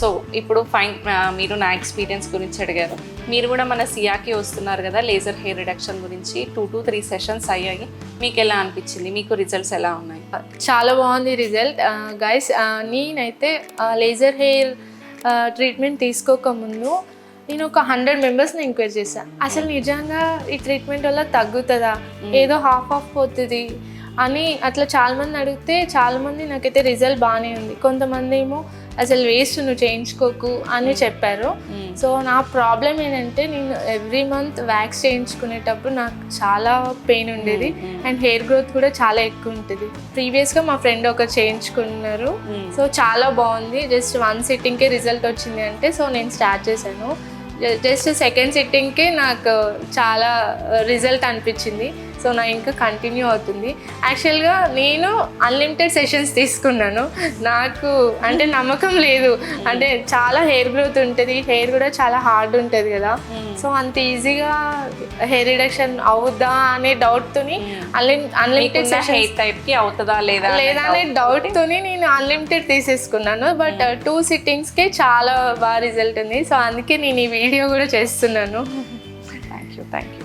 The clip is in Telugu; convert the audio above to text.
సో ఇప్పుడు ఫైన్, మీరు నా ఎక్స్పీరియన్స్ గురించి అడిగారు. మీరు కూడా మన సియాకి వస్తున్నారు కదా, లేజర్ హెయిర్ రిడక్షన్ గురించి 2 to 3 సెషన్స్ అయ్యాయి. మీకు ఎలా అనిపించింది? మీకు రిజల్ట్స్ ఎలా ఉన్నాయి? చాలా బాగుంది రిజల్ట్ గైస్. నేనైతే లేజర్ హెయిర్ ట్రీట్మెంట్ తీసుకోకముందు నేను ఒక 100 మెంబర్స్ని ఎంక్వైరీ చేశాను. అసలు నిజంగా ఈ ట్రీట్మెంట్ వల్ల తగ్గుతుందా, ఏదో హాఫ్ పోతుంది అని అట్లా చాలామంది అడిగితే చాలామంది నాకైతే రిజల్ట్ బాగానే ఉంది. కొంతమంది ఏమో అసలు వేస్ట్, నువ్వు చేయించుకోకు అని చెప్పారు. సో నా ప్రాబ్లం ఏంటంటే నేను ఎవ్రీ మంత్ వ్యాక్స్ చేయించుకునేటప్పుడు నాకు చాలా పెయిన్ ఉండేది అండ్ హెయిర్ గ్రోత్ కూడా చాలా ఎక్కువ ఉంటుంది. ప్రీవియస్గా మా ఫ్రెండ్ ఒకరు చేయించుకున్నారు. సో చాలా బాగుంది. జస్ట్ 1 సిట్టింగ్కే రిజల్ట్ వచ్చింది అంటే సో నేను స్టార్ట్ చేశాను. జస్ట్ సెకండ్ సిట్టింగ్కే నాకు చాలా రిజల్ట్ అనిపించింది. సో నా ఇంకా కంటిన్యూ అవుతుంది. యాక్చువల్గా నేను అన్లిమిటెడ్ సెషన్స్ తీసుకున్నాను. నాకు అంటే నమ్మకం లేదు, అంటే చాలా హెయిర్ గ్రోత్ ఉంటుంది, హెయిర్ కూడా చాలా హార్డ్ ఉంటుంది కదా. సో అంత ఈజీగా హెయిర్ రిడక్షన్ అవుద్దా అనే డౌట్తోని అన్లిమిటెడ్ హెయిర్ టైప్కి అవుతుందా లేదా అనే డౌట్తోని నేను అన్లిమిటెడ్ తీసేసుకున్నాను. బట్ 2 సిట్టింగ్స్కే చాలా బాగా రిజల్ట్ ఉంది. సో అందుకే నేను ఈ వీడియో కూడా చేస్తున్నాను. Thank you.